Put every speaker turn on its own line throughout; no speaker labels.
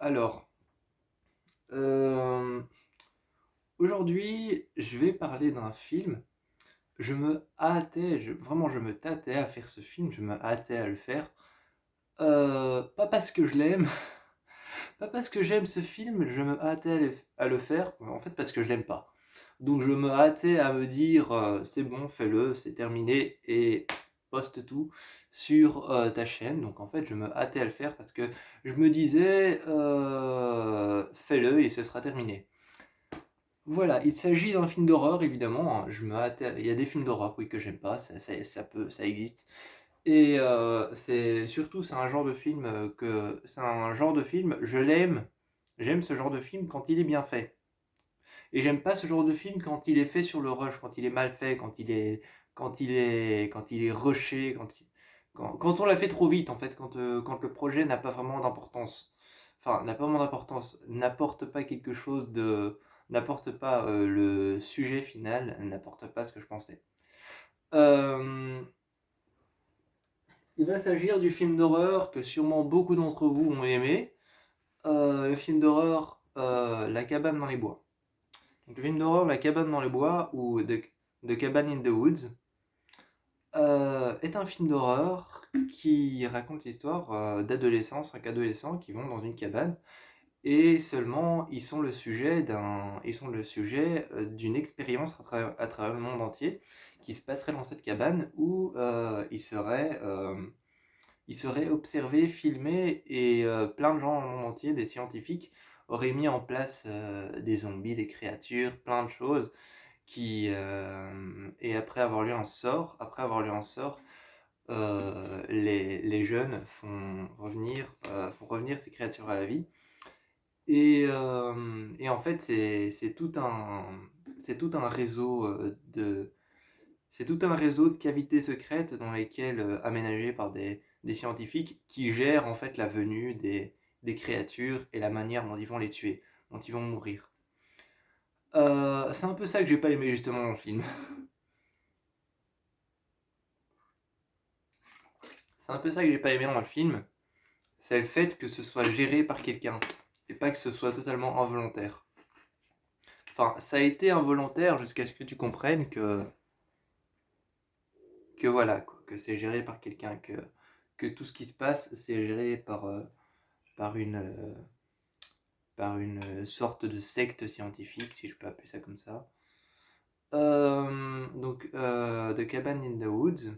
Alors, euh, aujourd'hui, je vais parler d'un film. Vraiment, je me tâtais à faire ce film, je me hâtais à le faire. Pas parce que je l'aime, pas parce que j'aime ce film, je me hâtais à le faire, en fait parce que je l'aime pas. Donc je me hâtais à me dire, c'est bon, fais-le, c'est terminé, et poste tout sur ta chaîne. Donc en fait, je me hâtais à le faire parce que je me disais, fais-le et ce sera terminé. Voilà, il s'agit d'un film d'horreur, évidemment, hein. Il y a des films d'horreur, oui, que j'aime pas, ça existe. Et c'est un genre de film c'est un genre de film, je l'aime, j'aime ce genre de film quand il est bien fait. Et j'aime pas ce genre de film quand il est fait sur le rush, quand il est mal fait, quand il est rushé, quand on l'a fait trop vite, en fait, quand le projet n'a pas vraiment d'importance. Enfin, n'a pas vraiment d'importance, n'apporte pas le sujet final, n'apporte pas ce que je pensais. Euh, il va s'agir du film d'horreur que sûrement beaucoup d'entre vous ont aimé, le film d'horreur La cabane dans les bois. Donc, le film d'horreur La cabane dans les bois ou The Cabin in the Woods est un film d'horreur qui raconte l'histoire d'adolescents, 5 adolescents qui vont dans une cabane et seulement ils sont le sujet d'une expérience à travers le monde entier qui se passerait dans cette cabane où ils seraient observés, filmés et plein de gens dans le monde entier, des scientifiques, auraient mis en place des zombies, des créatures, plein de choses et après avoir lu un sort, les jeunes font revenir ces créatures à la vie. Et en fait, c'est tout un réseau c'est tout un réseau de cavités secrètes dans lesquelles, aménagées par des scientifiques qui gèrent en fait la venue des créatures et la manière dont ils vont les tuer, dont ils vont mourir. C'est un peu ça que j'ai pas aimé justement dans le film. C'est un peu ça que j'ai pas aimé dans le film, c'est le fait que ce soit géré par quelqu'un et pas que ce soit totalement involontaire. Enfin, ça a été involontaire jusqu'à ce que tu comprennes que voilà, quoi, que c'est géré par quelqu'un, que tout ce qui se passe, c'est géré par par une sorte de secte scientifique, si je peux appeler ça comme ça. The Cabin in the Woods.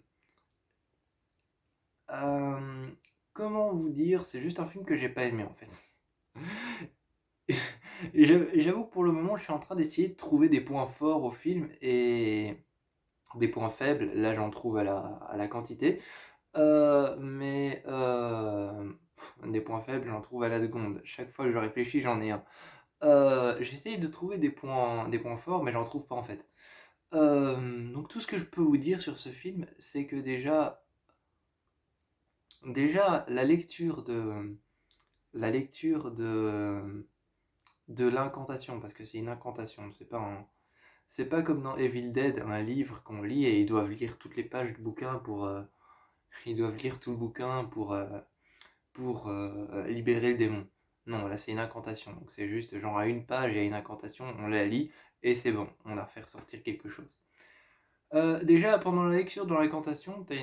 Euh, Comment vous dire, c'est juste un film que j'ai pas aimé en fait. Et j'avoue que pour le moment, je suis en train d'essayer de trouver des points forts au film et des points faibles. Là, j'en trouve à la quantité. Des points faibles, j'en trouve à la seconde. Chaque fois que je réfléchis, j'en ai un. J'essaye de trouver des points forts, mais j'en trouve pas en fait. Donc tout ce que je peux vous dire sur ce film, c'est que déjà la lecture de l'incantation, parce que c'est une incantation, c'est pas comme dans Evil Dead, un livre qu'on lit et ils doivent lire toutes les pages du bouquin ils doivent lire tout le bouquin pour libérer le démon. Non, là c'est une incantation, donc c'est juste genre à une page il y a une incantation, on la lit et c'est bon, on a fait ressortir quelque chose. Déjà pendant la lecture de l'incantation, t'as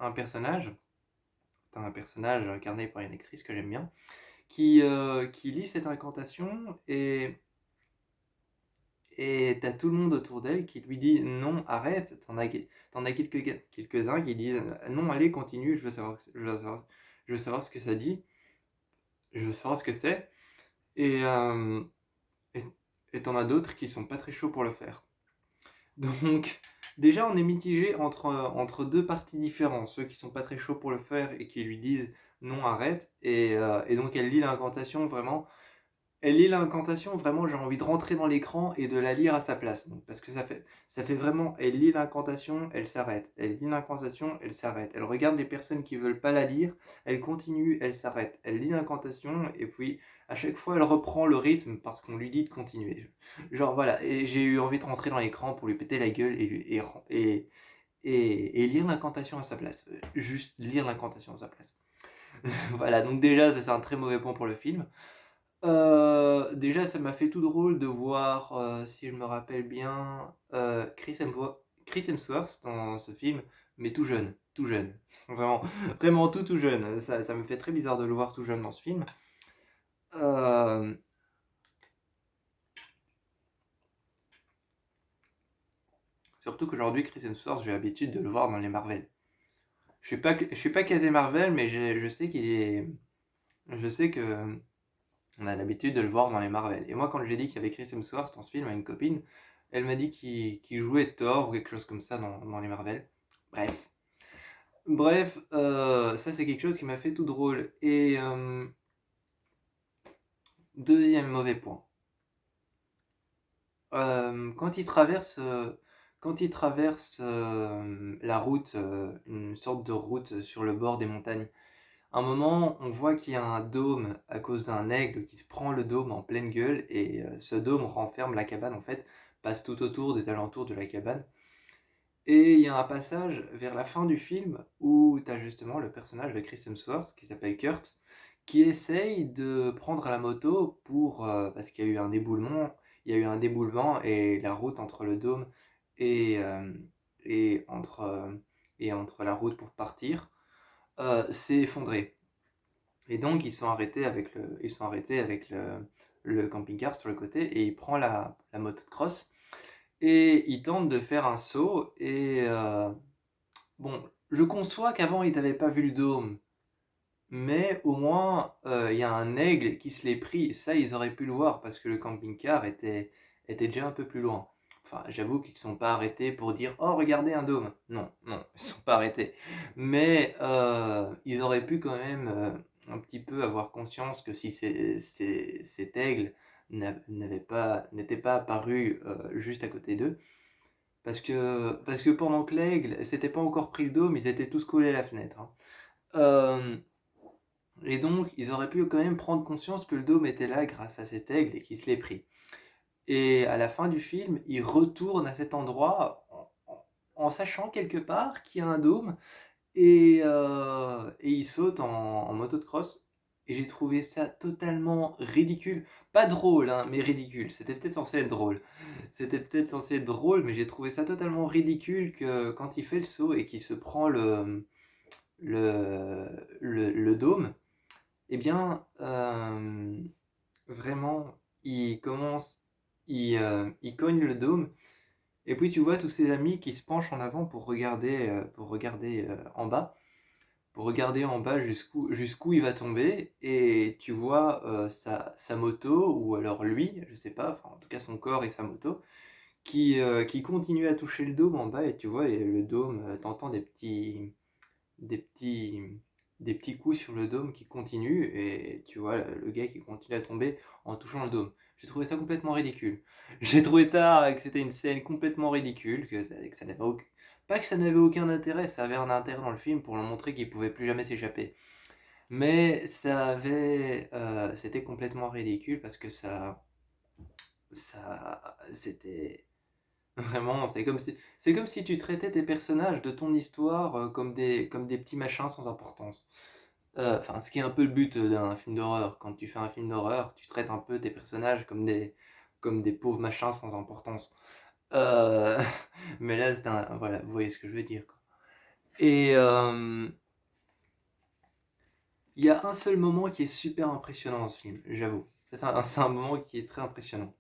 un personnage incarné par une actrice que j'aime bien, qui lit cette incantation et t'as tout le monde autour d'elle qui lui dit non, arrête. T'en as quelques-uns qui disent non, allez, continue, je veux savoir ce que ça dit, je veux savoir ce que c'est. Et euh, et et t'en as d'autres qui sont pas très chauds pour le faire. Donc, déjà, on est mitigé entre deux parties différentes. Ceux qui sont pas très chauds pour le faire et qui lui disent non, arrête. Et donc, elle lit l'incantation, vraiment, j'ai envie de rentrer dans l'écran et de la lire à sa place. Donc, parce que ça fait vraiment, elle lit l'incantation, elle s'arrête. Elle lit l'incantation, elle s'arrête. Elle regarde les personnes qui veulent pas la lire, elle continue, elle s'arrête. Elle lit l'incantation et puis à chaque fois elle reprend le rythme parce qu'on lui dit de continuer. Genre voilà, et j'ai eu envie de rentrer dans l'écran pour lui péter la gueule et lire l'incantation à sa place. Juste lire l'incantation à sa place. Voilà, donc déjà, ça c'est un très mauvais point pour le film. Déjà, ça m'a fait tout drôle de voir, si je me rappelle bien, Chris Hemsworth dans ce film, mais tout jeune, tout jeune. Vraiment, vraiment tout jeune. Ça me fait très bizarre de le voir tout jeune dans ce film. Euh, Surtout qu'aujourd'hui, Chris Hemsworth, j'ai l'habitude de le voir dans les Marvel. Je suis pas casé Marvel, mais je sais qu'il est, je sais que on a l'habitude de le voir dans les Marvel. Et moi, quand j'ai dit qu'il y avait Chris Hemsworth dans ce film à une copine, elle m'a dit qu'il jouait Thor ou quelque chose comme ça dans les Marvel. Bref. Bref, ça c'est quelque chose qui m'a fait tout drôle. Et deuxième mauvais point. Quand quand il traverse la route, une sorte de route sur le bord des montagnes, à un moment, on voit qu'il y a un dôme à cause d'un aigle qui se prend le dôme en pleine gueule et ce dôme renferme la cabane en fait, passe tout autour des alentours de la cabane. Et il y a un passage vers la fin du film où tu as justement le personnage de Chris Hemsworth qui s'appelle Kurt qui essaye de prendre la moto pour parce qu'il y a eu un éboulement, il y a eu un déboulement et la route entre le dôme et, euh, et entre euh, et entre la route pour partir s'est effondrée. Et donc ils sont arrêtés avec le camping-car sur le côté et il prend la moto de cross et il tente de faire un saut et bon, je conçois qu'avant ils n'avaient pas vu le dôme, mais au moins il y a un aigle qui se l'est pris, ça ils auraient pu le voir parce que le camping-car était déjà un peu plus loin. Enfin, j'avoue qu'ils ne sont pas arrêtés pour dire oh regardez un dôme. Non, non, ils ne sont pas arrêtés. Mais ils auraient pu quand même un petit peu avoir conscience que si cet aigle n'était pas apparu juste à côté d'eux, parce que pendant que l'aigle s'était pas encore pris le dôme, ils étaient tous collés à la fenêtre, hein. Euh, et donc, ils auraient pu quand même prendre conscience que le dôme était là grâce à cet aigle et qu'il se l'est pris. Et à la fin du film, ils retournent à cet endroit en sachant quelque part qu'il y a un dôme et ils sautent en moto de cross. Et j'ai trouvé ça totalement ridicule. Pas drôle, hein, mais ridicule. C'était peut-être censé être drôle. C'était peut-être censé être drôle, mais j'ai trouvé ça totalement ridicule que quand il fait le saut et qu'il se prend le, le dôme, eh bien, vraiment, il cogne le dôme, et puis tu vois tous ses amis qui se penchent en avant pour regarder en bas, jusqu'où il va tomber, et tu vois sa moto, ou alors lui, je sais pas, enfin en tout cas son corps et sa moto, qui continue à toucher le dôme en bas, et tu vois, et le dôme, t'entends des petits, des petits coups sur le dôme qui continuent, et tu vois le gars qui continue à tomber en touchant le dôme. J'ai trouvé ça complètement ridicule. J'ai trouvé ça que c'était une scène complètement ridicule, que ça n'avait aucun... Pas que ça n'avait aucun intérêt, ça avait un intérêt dans le film pour leur montrer qu'il pouvait plus jamais s'échapper. Mais c'était complètement ridicule parce que c'était vraiment, c'est comme si tu traitais tes personnages de ton histoire comme des petits machins sans importance. Enfin, ce qui est un peu le but d'un film d'horreur. Quand tu fais un film d'horreur, tu traites un peu tes personnages comme des pauvres machins sans importance. Euh, mais là, voilà, vous voyez ce que je veux dire, quoi. Et il y a un seul moment qui est super impressionnant dans ce film, j'avoue. C'est un moment qui est très impressionnant.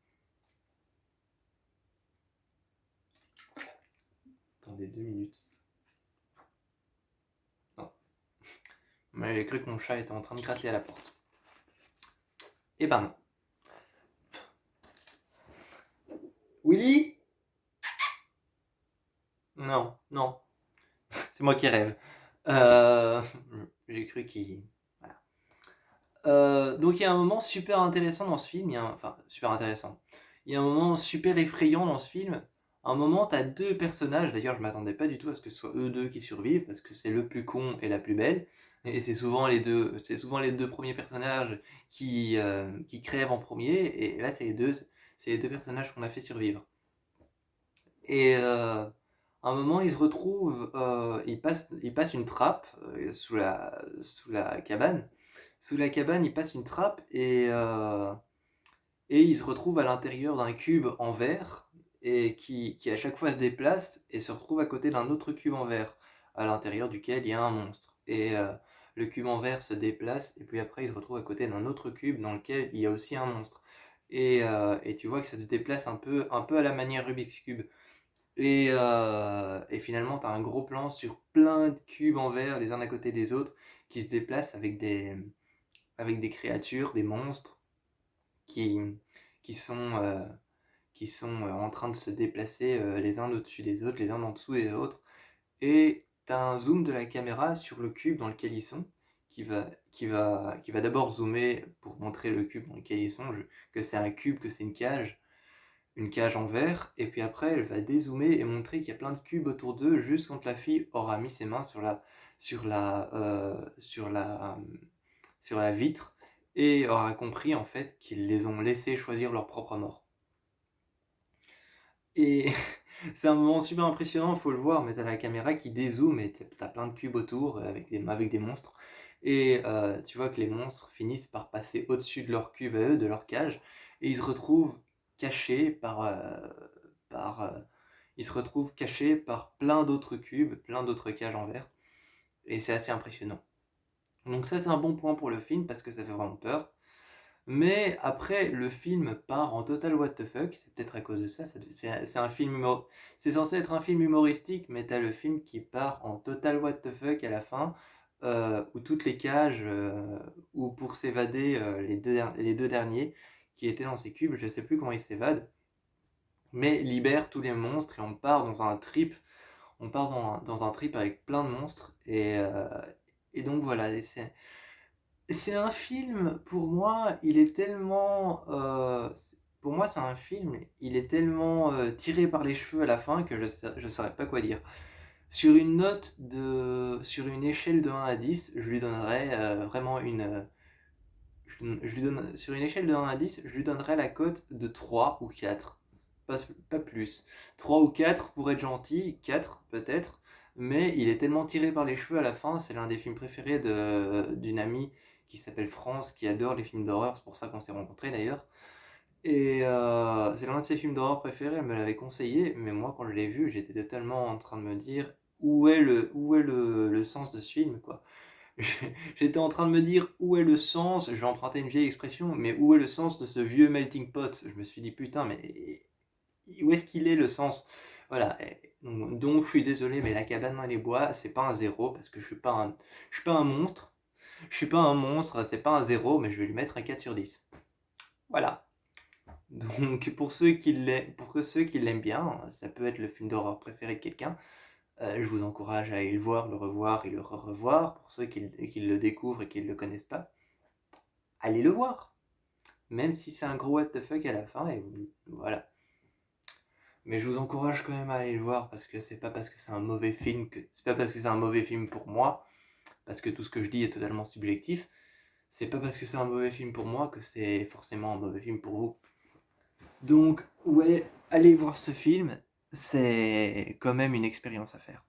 Attendez 2 minutes. Non. Mais j'ai cru que mon chat était en train de gratter à la porte. Eh ben non. Willy? Non, non. C'est moi qui rêve. Euh, j'ai cru qu'il... Voilà. Donc il y a un moment super intéressant dans ce film. Enfin, super intéressant. Il y a un moment super effrayant dans ce film. À un moment, t'as deux personnages. D'ailleurs, je m'attendais pas du tout à ce que ce soit eux deux qui survivent, parce que c'est le plus con et la plus belle. Et c'est souvent les deux premiers personnages qui crèvent en premier. Et là, c'est les deux personnages qu'on a fait survivre. Et À un moment, il se retrouve, il passe une trappe sous la cabane. Sous la cabane, il passe une trappe et il se retrouve à l'intérieur d'un cube en verre et qui à chaque fois se déplace et se retrouve à côté d'un autre cube en verre à l'intérieur duquel il y a un monstre. Et le cube en verre se déplace et puis après il se retrouve à côté d'un autre cube dans lequel il y a aussi un monstre. Et tu vois que ça se déplace un peu à la manière Rubik's Cube. Et finalement, tu as un gros plan sur plein de cubes en verre, les uns à côté des autres, qui se déplacent avec des créatures, des monstres, qui, qui sont, euh, qui sont en train de se déplacer les uns au-dessus des autres, les uns en dessous des autres. Et tu as un zoom de la caméra sur le cube dans lequel ils sont, qui va d'abord zoomer pour montrer le cube dans lequel ils sont, que c'est un cube, que c'est une cage en verre, et puis après elle va dézoomer et montrer qu'il y a plein de cubes autour d'eux, juste quand la fille aura mis ses mains sur la, euh, sur la, sur la vitre, et aura compris en fait qu'ils les ont laissés choisir leur propre mort. Et c'est un moment super impressionnant, faut le voir, mais t'as la caméra qui dézoome et t'as plein de cubes autour avec des monstres. Et tu vois que les monstres finissent par passer au-dessus de leur cube à eux, de leur cage, et ils se retrouvent cachés par, euh, ils se retrouvent cachés par plein d'autres cubes, plein d'autres cages en verre. Et c'est assez impressionnant. Donc ça c'est un bon point pour le film parce que ça fait vraiment peur. Mais après, le film part en total what the fuck. C'est peut-être à cause de ça. C'est un film c'est censé être un film humoristique, mais t'as le film qui part en total what the fuck à la fin, où toutes les cages, où pour s'évader, les deux derniers qui étaient dans ces cubes, je sais plus comment ils s'évadent, mais libèrent tous les monstres et on part dans un trip. On part dans un trip avec plein de monstres et donc voilà. C'est un film, pour moi, il est tellement... pour moi, c'est un film, il est tellement tiré par les cheveux à la fin que je saurais pas quoi dire. Sur une échelle de 1 à 10, je lui donnerais vraiment une... je lui donne, sur une échelle de 1 à 10, je lui donnerais la cote de 3 ou 4. Pas plus. 3 ou 4 pour être gentil, 4 peut-être, mais il est tellement tiré par les cheveux à la fin, c'est l'un des films préférés d'une amie qui s'appelle France, qui adore les films d'horreur, c'est pour ça qu'on s'est rencontrés d'ailleurs. Et c'est l'un de ses films d'horreur préférés, elle me l'avait conseillé, mais moi quand je l'ai vu, j'étais totalement en train de me dire où est le sens de ce film, quoi. J'étais en train de me dire où est le sens, je vais emprunter une vieille expression, mais où est le sens de ce vieux melting pot? Je me suis dit putain, mais où est-ce qu'il est le sens? Voilà. Donc, je suis désolé, mais la cabane dans les bois, c'est pas un zéro parce que je suis pas un monstre. Je suis pas un monstre, c'est pas un zéro, mais je vais lui mettre un 4 sur 10. Voilà. Donc pour que ceux qui l'aiment bien, ça peut être le film d'horreur préféré de quelqu'un. Je vous encourage à aller le voir, le revoir et le re-revoir. Pour ceux qui le découvrent et qui ne le connaissent pas, allez le voir. Même si c'est un gros what the fuck à la fin, et voilà. Mais je vous encourage quand même à aller le voir parce que c'est pas parce que c'est un mauvais film que c'est pas parce que c'est un mauvais film pour moi, parce que tout ce que je dis est totalement subjectif. C'est pas parce que c'est un mauvais film pour moi que c'est forcément un mauvais film pour vous. Donc ouais, allez voir ce film, c'est quand même une expérience à faire.